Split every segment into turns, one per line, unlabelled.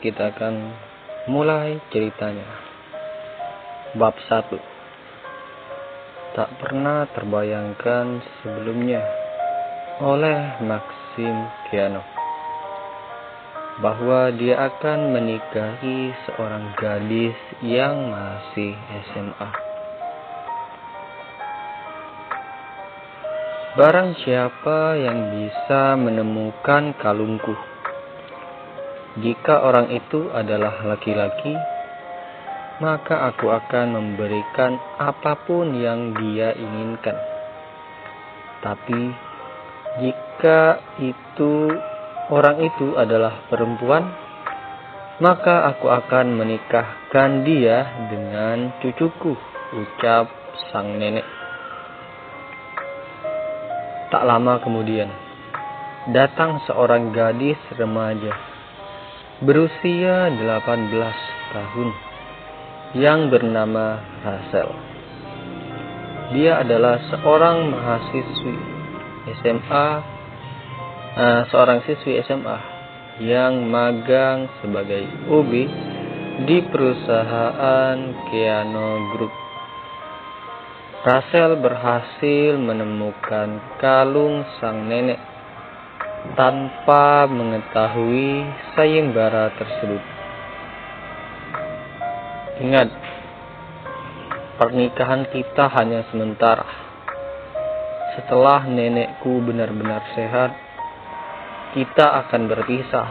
kita akan mulai ceritanya. Bab 1. Tak pernah terbayangkan sebelumnya oleh Maxim Kiano bahwa dia akan menikahi seorang gadis yang masih SMA. Barang siapa yang bisa menemukan kalungku, jika orang itu adalah laki-laki, maka aku akan memberikan apapun yang dia inginkan. Tapi jika orang itu adalah perempuan, maka aku akan menikahkan dia dengan cucuku, ucap sang nenek. Tak lama kemudian, datang seorang gadis remaja berusia 18 tahun yang bernama Rachel. Dia adalah seorang siswi SMA yang magang sebagai OB di perusahaan Kiano Group. Rachel berhasil menemukan kalung sang nenek tanpa mengetahui sayembara tersebut. Ingat, pernikahan kita hanya sementara. Setelah nenekku benar-benar sehat, kita akan berpisah.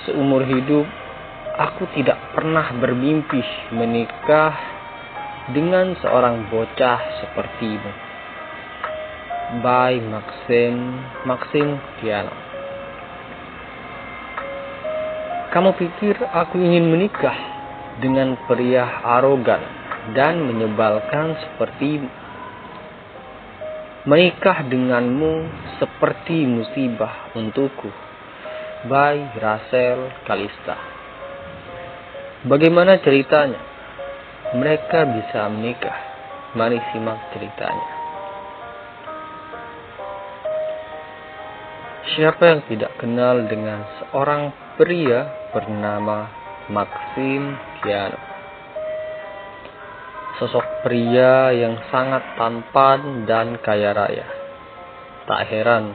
Seumur hidup, aku tidak pernah bermimpi menikah dengan seorang bocah sepertimu. By Maxim Kiano. Kamu pikir aku ingin menikah dengan pria arogan dan menyebalkan sepertimu? Menikah denganmu seperti musibah untukku. By Rachel Kalista. Bagaimana ceritanya? Mereka bisa menikah. Mari simak ceritanya. Siapa yang tidak kenal dengan seorang pria bernama Maxim Kiano? Sosok pria yang sangat tampan dan kaya raya. Tak heran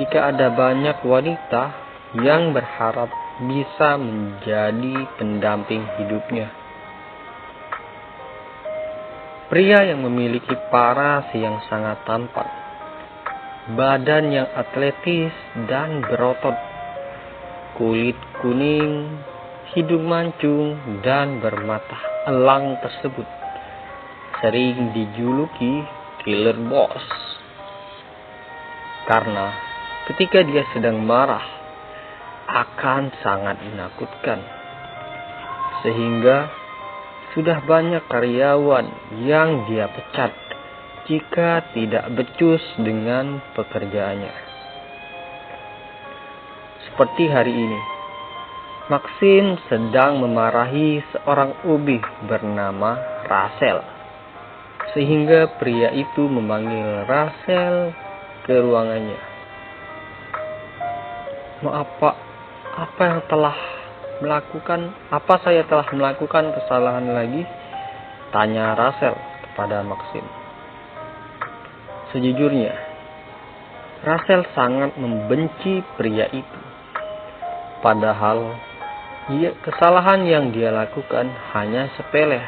jika ada banyak wanita yang berharap bisa menjadi pendamping hidupnya. Pria yang memiliki paras yang sangat tampan, badan yang atletis dan berotot, kulit kuning, hidung mancung, dan bermata elang tersebut sering dijuluki Killer Boss. Karena ketika dia sedang marah, akan sangat menakutkan. Sehingga sudah banyak karyawan yang dia pecat jika tidak becus dengan pekerjaannya. Seperti hari ini, Maxim sedang memarahi seorang OB bernama Rachel, sehingga pria itu memanggil Rachel ke ruangannya. Apa saya telah melakukan kesalahan lagi? Tanya Rachel kepada Maxim. Sejujurnya, Rachel sangat membenci pria itu. Padahal, kesalahan yang dia lakukan hanya sepele.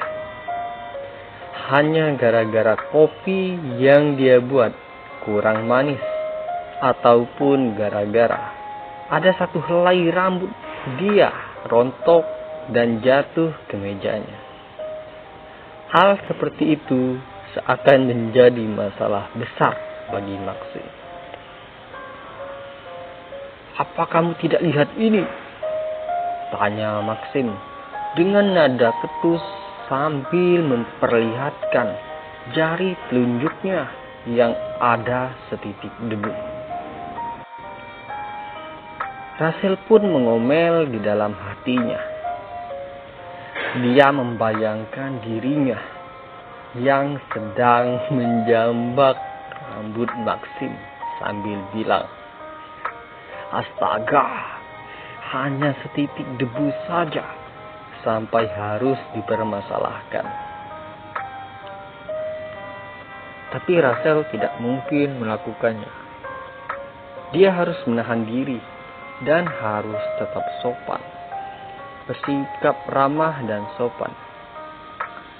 Hanya gara-gara kopi yang dia buat kurang manis. Ataupun gara-gara ada satu helai rambut dia rontok dan jatuh ke mejanya. Hal seperti itu seakan menjadi masalah besar bagi Maxim. Apa kamu tidak lihat ini? Tanya Maxim dengan nada ketus sambil memperlihatkan jari telunjuknya yang ada setitik debu. Rachel pun mengomel di dalam hatinya. Dia membayangkan dirinya yang sedang menjambak rambut Maxim sambil bilang, "Astaga, hanya setitik debu saja sampai harus dipermasalahkan. Tapi Rachel tidak mungkin melakukannya. Dia harus menahan diri dan harus tetap sopan, bersikap ramah dan sopan.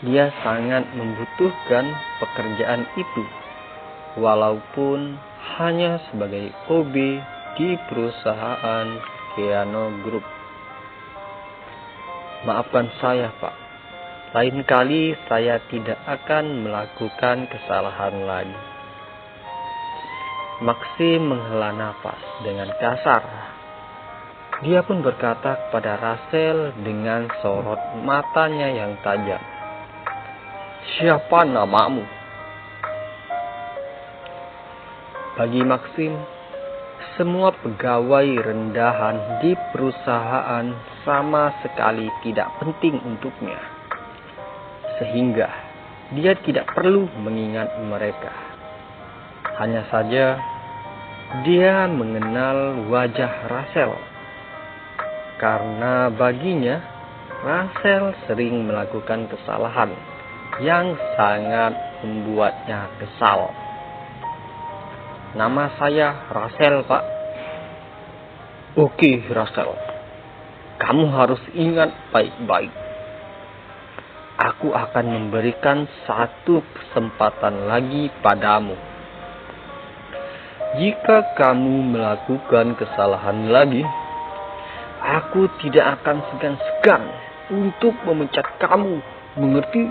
Dia sangat membutuhkan pekerjaan itu, walaupun hanya sebagai OB di perusahaan Keano Group. Maafkan saya, Pak. Lain kali saya tidak akan melakukan kesalahan lagi. Maxim menghela nafas dengan kasar. Dia pun berkata kepada Rachel dengan sorot matanya yang tajam, "Siapa namamu?" Bagi Maxim, semua pegawai rendahan di perusahaan sama sekali tidak penting untuknya, sehingga dia tidak perlu mengingat mereka. Hanya saja dia mengenal wajah Rachel, karena baginya Rachel sering melakukan kesalahan yang sangat membuatnya kesal. "Nama saya Rachel, Pak." "Oke, Rachel. Kamu harus ingat baik-baik. Aku akan memberikan satu kesempatan lagi padamu. Jika kamu melakukan kesalahan lagi, aku tidak akan segan-segan untuk memecat kamu. Mengerti?"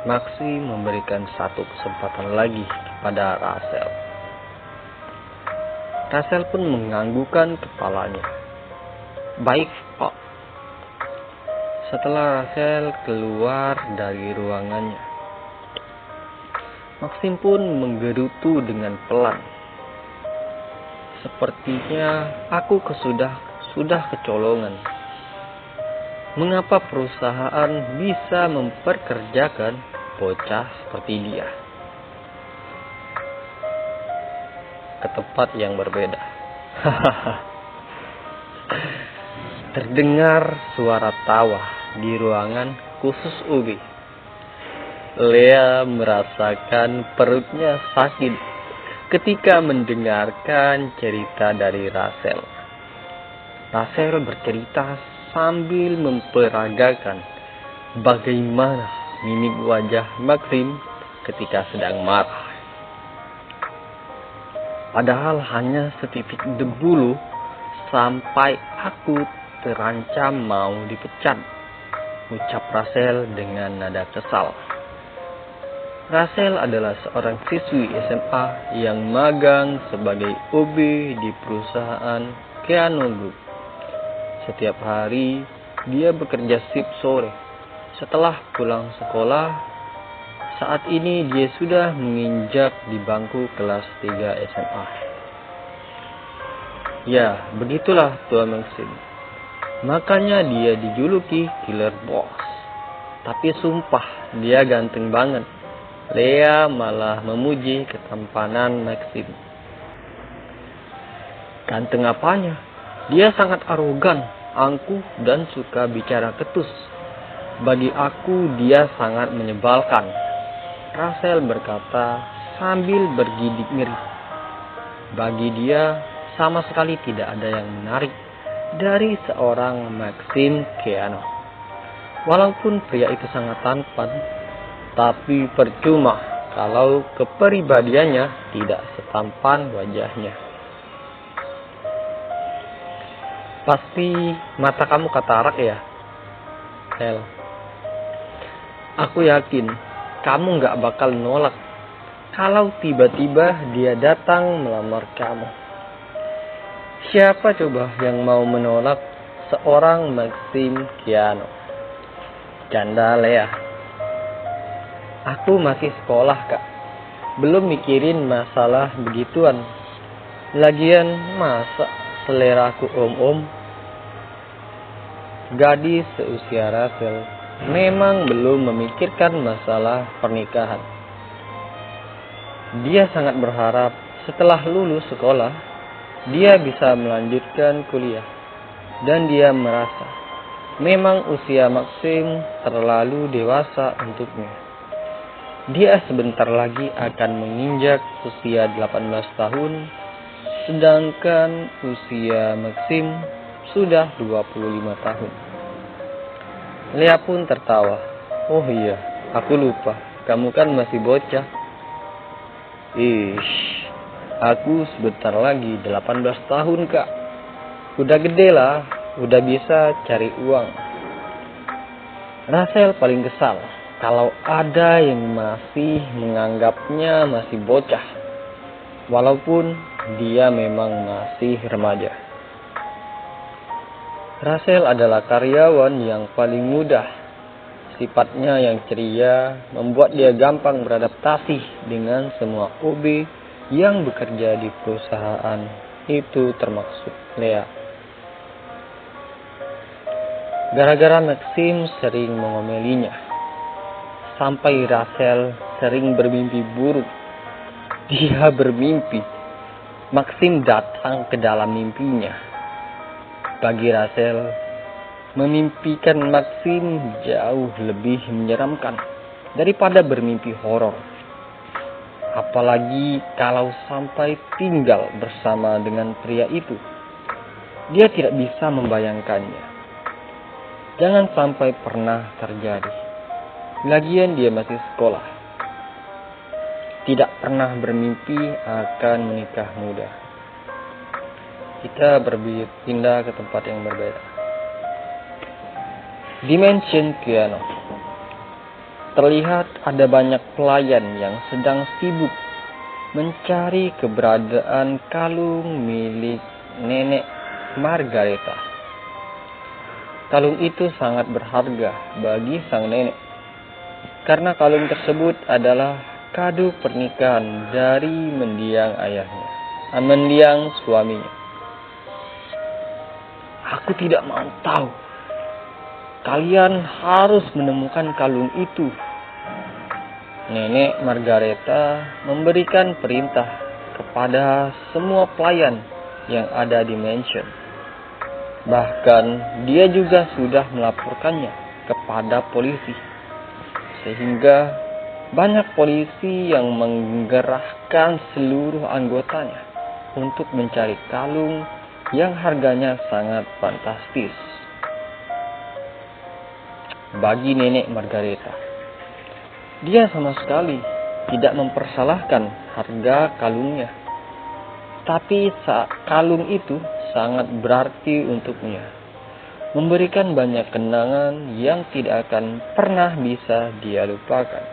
Maxim memberikan satu kesempatan lagi kepada Rachel. Rachel pun menganggukkan kepalanya. "Baik, Pak." Setelah Rachel keluar dari ruangannya, Maxim pun menggerutu dengan pelan. "Sepertinya aku sudah kecolongan. Mengapa perusahaan bisa memperkerjakan bocah seperti dia ke tempat yang berbeda?" Terdengar suara tawa di ruangan khusus Ubi. Lea merasakan perutnya sakit ketika mendengarkan cerita dari Rachel. Rachel bercerita sambil memperagakan bagaimana mimik wajah Maxim ketika sedang marah. "Padahal hanya setitik debu loh, sampai aku terancam mau dipecat," ucap Rachel dengan nada kesal. Rachel adalah seorang siswi SMA yang magang sebagai OB di perusahaan Keano Group. Setiap hari dia bekerja shift sore. Setelah pulang sekolah, saat ini dia sudah menginjak di bangku kelas 3 SMA. Ya, begitulah Tuan Maxim. Makanya dia dijuluki Killer Boss. Tapi sumpah, dia ganteng banget. Lea malah memuji ketampanan Maxim. "Ganteng apanya? Dia sangat arogan, angkuh, dan suka bicara ketus. Bagi aku dia sangat menyebalkan," Rachel berkata sambil bergidik ngeri. Bagi dia sama sekali tidak ada yang menarik dari seorang Maxim Keano. Walaupun pria itu sangat tampan, tapi percuma kalau kepribadiannya tidak setampan wajahnya. "Pasti mata kamu katarak ya, Hel? Aku yakin kamu gak bakal nolak kalau tiba-tiba dia datang melamar kamu. Siapa coba yang mau menolak seorang Maxim Keano?" Canda Lea. "Aku masih sekolah, Kak. Belum mikirin masalah begituan. Lagian masa seleraku om-om?" Gadis seusia Rachel memang belum memikirkan masalah pernikahan. Dia sangat berharap setelah lulus sekolah, dia bisa melanjutkan kuliah. dan dia merasa memang usia Maxim terlalu dewasa untuknya. Dia sebentar lagi akan menginjak usia 18 tahun, sedangkan usia Maxim sudah 25 tahun. Lea pun tertawa. Oh iya, aku lupa, kamu kan masih bocah. Ish, aku sebentar lagi 18 tahun kak. Udah gede lah, udah bisa cari uang. Rachel paling kesal kalau ada yang masih menganggapnya masih bocah, walaupun dia memang masih remaja. Rachel adalah karyawan yang paling mudah. Sifatnya yang ceria membuat dia gampang beradaptasi dengan semua OB yang bekerja di perusahaan itu, termasuk Lea. Gara-gara Maxim sering mengomelinya, sampai Rachel sering bermimpi buruk. Dia bermimpi Maxim datang ke dalam mimpinya. Bagi Rachel, memimpikan Maxim jauh lebih menyeramkan daripada bermimpi horor. Apalagi kalau sampai tinggal bersama dengan pria itu. Dia tidak bisa membayangkannya. Jangan sampai pernah terjadi. Lagian dia masih sekolah. Tidak pernah bermimpi akan menikah muda. Kita berpindah ke tempat yang berbeda. Dimension Piano. Terlihat ada banyak pelayan yang sedang sibuk mencari keberadaan kalung milik nenek Margareta. Kalung itu sangat berharga bagi sang nenek, karena kalung tersebut adalah kado pernikahan dari mendiang suaminya. Aku tidak mau tahu. Kalian harus menemukan kalung itu. Nenek Margareta memberikan perintah kepada semua pelayan yang ada di mansion. Bahkan dia juga sudah melaporkannya kepada polisi. Sehingga banyak polisi yang menggerahkan seluruh anggotanya untuk mencari kalung yang harganya sangat fantastis. Bagi nenek Margareta, dia sama sekali tidak mempersalahkan harga kalungnya. Tapi kalung itu sangat berarti untuknya, memberikan banyak kenangan yang tidak akan pernah bisa dia lupakan.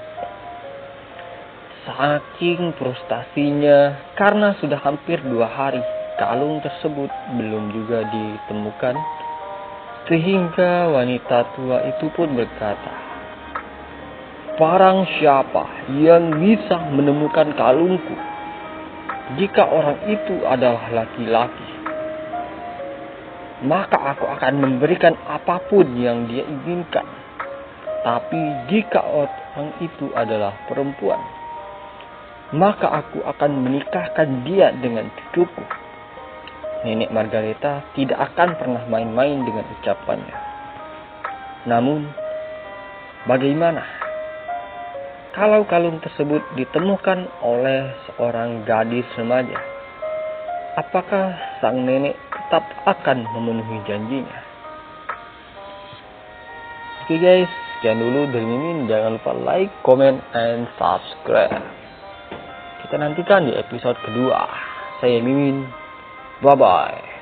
Saking frustasinya karena sudah hampir 2 hari kalung tersebut belum juga ditemukan, sehingga wanita tua itu pun berkata, "Barang siapa yang bisa menemukan kalungku, jika orang itu adalah laki-laki, maka aku akan memberikan apapun yang dia inginkan. Tapi jika orang itu adalah perempuan, maka aku akan menikahkan dia dengan cucuku." Nenek Margareta tidak akan pernah main-main dengan ucapannya. Namun, bagaimana kalau kalung tersebut ditemukan oleh seorang gadis remaja? Apakah sang nenek tetap akan memenuhi janjinya? Oke guys, sekian dulu dari Mimin. Jangan lupa like, comment, and subscribe. Kita nantikan di episode kedua. Saya Mimin. Bye-bye.